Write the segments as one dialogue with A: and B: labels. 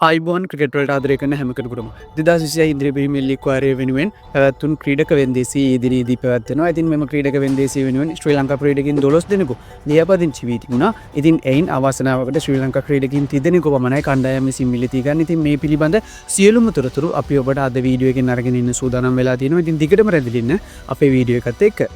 A: ආයිබෝන් ක්‍රිකට්වලට ආදරය කරන හැම කෙනෙකුටම 2026 ඉන්දියා ප්‍රීමියර් ලීග් වාරය වෙනුවෙන් පැවැත්වුණු ක්‍රීඩක වෙන්දේසී ඉදිරියේදී පැවැත්වෙනවා. ඉතින් මෙම ක්‍රීඩක වෙන්දේසී වෙනුවෙන් ශ්‍රී ලංකා ක්‍රීඩකින් 12 දෙනෙකු ලියාපදිංචි වී තිබුණා. ඉතින් එයින් අවාසනාවකට ශ්‍රී ලංකා ක්‍රීඩකින් 30 දෙනෙකු පමණයි කණ්ඩායම විසින් මිලදී ගන්න. ඉතින් මේ පිළිබඳ සියලුම තොරතුරු අපි ඔබට අද වීඩියෝ එකෙන් අරගෙන ඉන්න සූදානම් වෙලා තියෙනවා. ඉතින් දිගටම රැඳිලා ඉන්න අපේ වීඩියෝ එකත් එක්ක.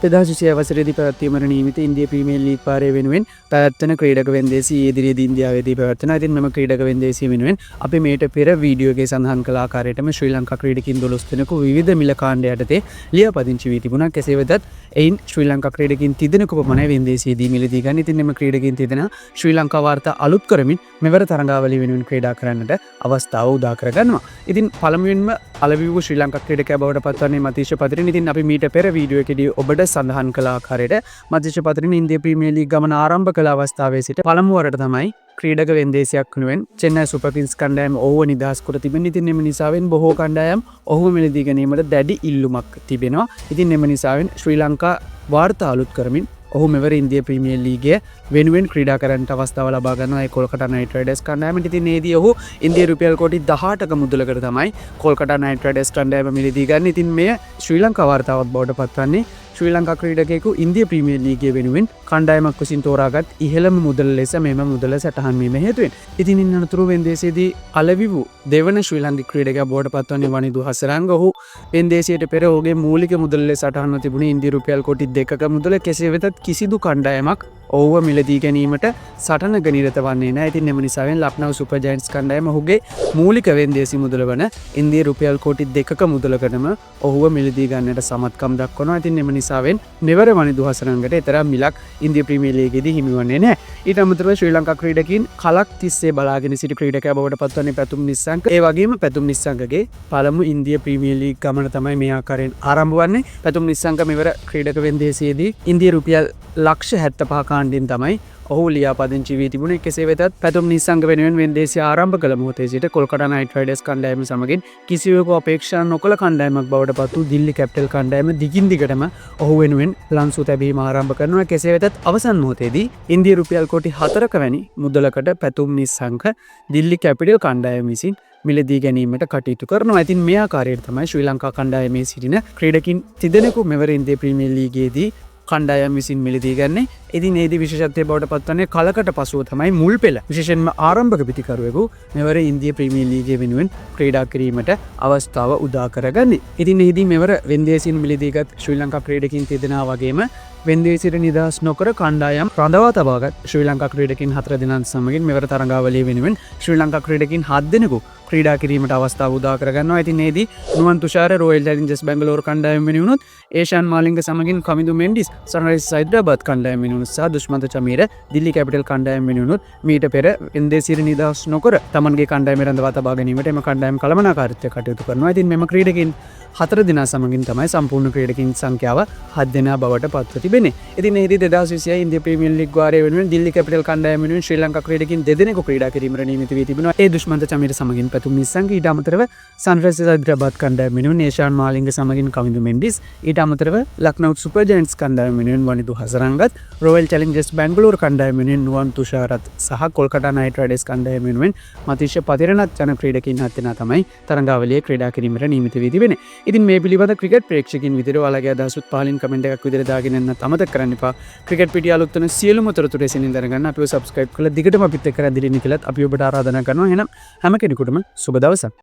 A: 2026 වසරේදී පැවැත්වීමට නියමිත ඉන්දියා ප්‍රීමියර් ලීග් වාරය වෙනුවෙන් පැවැත්වෙන ක්‍රීඩක වෙන්දේසී ඉදිරියේදී ඉන්දියාවේදී පැවැත්වෙනවා. ඉතින් මෙම ක්‍රීඩක වෙන්දේසී වෙනුවෙන් අපි මේට පෙර වීඩියෝ එකේ සඳහන් කළ ආකාරයටම ශ්‍රී ලංකා ක්‍රීඩකින් 12 දෙනෙකු විවිධ මිල කාණ්ඩ යටතේ ලියාපදිංචි වී තිබුණා. කෙසේ වෙතත් එයින් ශ්‍රී ලංකා ක්‍රීඩකින් 30 දෙනෙකු පමණයි වෙන්දේසීදී මිලදී ගන්න. ඉතින් මෙම ක්‍රීඩකින් 30 දෙනා ශ්‍රී ලංකා වාර්තා අලුත් කරමින් මෙවර තරඟාවලිය වෙනුවෙන් ක්‍රීඩා කරන්නට අවස්ථාව උදා කර ගන්නවා. ඉතින් පළමුවෙන්ම අලවිවූ ශ්‍රී ලංකා ක්‍රීඩකයා බවට පත්වන්නේ මතීෂ පතිරින්. ඉතින් අපි මීට පෙර වීඩියෝ එකේදී ඔබට සඳහන් කළ ආකාරයට මතීෂ පතිරින් ඉන්දියා ප්‍රීමියර් ලීග් ගමන ආරම්භ කළ අවස්ථාවේ සිට පළමු වරට තමයි ක්‍රීඩක වෙන්දේසියක් වෙනුවෙන් චෙන්නයි සුපර් කිංස් කණ්ඩායම ඔහුව නිදහස් කර තිබෙනවා. ඉතින් එම නිසාවෙන් බොහෝ කණ්ඩායම් ඔහුව මිලදී ගැනීමට දැඩි ඉල්ලුමක් තිබෙනවා. ඉතින් එම නිසාවෙන් ශ්‍රී ලංකා වාර්තා අලුත් කරමින් ඔහු මෙවර ඉන්දියා ප්‍රීමියර් ලීගය වෙනුවෙන් ක්‍රීඩා කරන්නට අවස්ථාව ලබා ගන්නවා. ඒ කොල්කතා නයිට් රයිඩර්ස් කණ්ඩායමට. ඉතින් ඒදී ඔහු ඉන්දියා රුපියල් කෝටි 18ක මුදලකට තමයි කොල්කතා නයිට් රයිඩර්ස් කණ්ඩායම මිලදී ගන්න. ඉතින් මෙය ශ්‍රී ලංකා වාර්තාවක් බවට පත්වන්නේ ශ්‍රී ලංකා ක්‍රීඩකයෙකු ඉන්දියා ප්‍රීමියර් ලීගය වෙනුවෙන් කණ්ඩායමක් විසින් තෝරාගත් ඉහළම මුදල ලෙස මෙම මුදල සටහන් වීම හේතුවෙන්. ඉතින් ඉන් අනතුරු වෙන්දේසියේදී අලවිවූ දෙවන ශ්‍රී ලංකික ක්‍රීඩකයා බවට පත්වන්නේ වනිදු හසරංග. ඔහු වෙන්දේසියට පෙර ඔහුගේ මූලික මුදල ලෙස සටහන්ව තිබුණේ ඉන්දියා රුපියල් කෝටි 2ක මුදල. කෙසේ වෙතත් කිසිදු කණ්ඩායමක් ඔහුව මිලදී ගැනීමට සටනක නිරත වන්නේ නැහැ. ඉතින් එම නිසාවෙන් ලක්නෝ සුපර් ජයන්ට්ස් කණ්ඩායම ඔහුගේ මූලික වෙන්දේසි මුදල වන ඉන්දියා රුපියල් කෝටි 2ක මුදලකටම ඔහුව මිලදී ගන්නට සමත්කම් දක්වනවා. ඉතින් එම නිසාවෙන් මෙවර වනිදු හසරංගට එතරම් මිලක් ඉන්දියා ප්‍රීමියර් ලීගයේදී හිමි වන්නේ නැහැ. ඊට අමතරව ශ්‍රී ලංකා ක්‍රීඩකින් කලක් තිස්සේ බලාගෙන සිටි ක්‍රීඩකයා බවට පත්වන්නේ පැතුම් නිස්සංක. ඒ වගේම පැතුම් නිස්සංකගේ පළමු ඉන්දියා ප්‍රීමියර් ලීග් ගමන තමයි මේ ආකාරයෙන් ආරම්භ වන්නේ. පැතුම් නිස්සංක මෙවර ක්‍රීඩක වෙන්දේසියේදී ඉන්දියා රුපියල් ලක්ෂ 75 කාණ්ඩෙන් තමයි ඔහු ලියාපදිංචි වී තිබුණේ. කෙසේ වෙතත් පැතුම් නිස්සංක වෙනුවෙන් වෙන්දේසිය ආරම්භ කළ මොහොතේ සිට කොල්කතා නයිට් රයිඩර්ස් කණ්ඩායම සමගින් කිසිවෙකු අපේක්ෂා නොකළ කණ්ඩායමක් බවට පත් වූ දිල්ලි කැපිටල් කණ්ඩායම දිගින් දිගටම ඔහු වෙනුවෙන් ලන්සු තැබීම ආරම්භ කරනවා. කෙසේ වෙතත් අවසන් මොහොතේදී ඉන්දියා රුපියල් කොටි 4ක වැනි මුදලකට පැතුම් නිස්සංක දිල්ලි කැපිටල් කණ්ඩායම විසින් මිලදී ගැනීමට කටයුතු කරනවා. ඉතින් මේ ආකාරයට තමයි ශ්‍රී ලංකා කණ්ඩායමේ සිටින ක්‍රීඩකින් 30 දෙනෙකු මෙවර ඉන්දියා ප්‍රීමියර් ලීගයේදී කණ්ඩායම් විසින් මිලදී ගන්නේ. ඉතින් ඒදී විශේෂත්වය බවට පත්වන්නේ කලකට පසුව තමයි මුල් පෙළ විශේෂයෙන්ම ආරම්භක පිටිකරුවෙකු මෙවර ඉන්දියා ප්‍රීමියර් ලීගය වෙනුවෙන් ක්‍රීඩා කිරීමට අවස්ථාව උදා කරගන්නේ. ඉතින් එහිදී මෙවර වෙන්දේසින් මිලදීගත් ශ්‍රී ලංකා ක්‍රීඩකින් 30 දෙනා වගේම වෙන්දේසියට නිදහස් නොකර කණ්ඩායම් රඳවා තබාගත් ශ්‍රී ලංකා ක්‍රීඩකින් 4 දෙනා සමගින් මෙවර තරඟාවලිය වෙනුවෙන් ශ්‍රී ලංකා ක්‍රීඩකින් 7 දෙනෙකු ක්‍රීඩා කිරීමට අවස්ථාව උදා කරගන්නවා. ඉතින් ඒදී නුවන් තුෂාර රොයල් චැලෙන්ජර්ස් බැංගලෝර කණ්ඩායම වෙනුණුත් ඒෂාන් මාලිංග සමගින් කමිදු මෙන්ඩිස් සන්රයිසර්ස් හයිදරාබාද් කණ්ඩායම වෙනුණුත් සහ දුෂ්මන්ත චමීර දිල්ලි කැපිටල් කණ්ඩායම වෙනුණුත් මීට පෙර වෙන්දේසියට නිදහස් නොකර තමන්ගේ කණ්ඩායම රඳවා තබා ගැනීමට එම කණ්ඩායම කළමනාකාරීත්වය කටයුතු කරනවා. ඉතින් මෙම ක්‍රීඩකින් 4 දෙනා සමගින් තමයි සම්පූර්ණ ක්‍රීඩකින් සංඛ්‍යාව 7 දෙනා බවට පත්ව තිබෙන්නේ. ඉතින් එහිදී 2026 ඉන්දියා ප්‍රීමියර් ලීග් වාරය වෙනුවෙන් දිල්ලි කැපිටල් කණ්ඩායම වෙනුවෙන් ශ්‍රී ලංකා ක්‍රීඩකින් 2 දෙනෙකු ක්‍රීඩා කිරීමට නියමිත වී තිබෙනවා. ඒ දුෂ්මන්ත චමීර සමගින් පැතුම් නිස්සංක, ඊට අමතරව සන්රයිසර්ස් හයිදරාබාද් කණ්ඩායම වෙනුවෙන් ඒෂාන් මාලිංග සමගින් කමිදු මෙන්ඩිස්, ඊට අමතරව ලක්නෝ සුපර් ජයන්ට්ස් කණ්ඩායම වෙනුවෙන් වනිදු හසරංගත්, රොයල් චැලෙන්ජර්ස් බැංගලෝර කණ්ඩායම වෙනුවෙන් නුවන් තුෂාරත් සහ කොල්කතා නයිට් රයිඩර්ස් කණ්ඩායම වෙනුවෙන් මතීෂ පතිරණත් යන ක්‍රීඩකින් 7 දෙනා තමයි තරඟාවලියේ ක්‍රීඩා කිරීමට නියමිත වී තිබෙන්නේ. ඉතින් මේ පිළිබඳ ක්‍රිකට් ප්‍රේක්ෂකින් විදිහට ඔයාලගේ අදහසුත් පහලින් කමෙන්ට් එකක් විදිහට දාගෙන යන්නත් අමතක කරන්න එපා. ක්‍රිකට් පිටිය අලුත් වෙන සියලුම තොරතුරු එසේනින් දැනගන්න අපිව සබ්ස්ක්‍රයිබ් කරලා දිගටම අපිත් එක්ක රැඳිලා ඉන්න කියලා අපි ඔබට ආරාධනා කරනවා. එහෙනම් හැම කෙනෙකුටම සුබ දවසක්.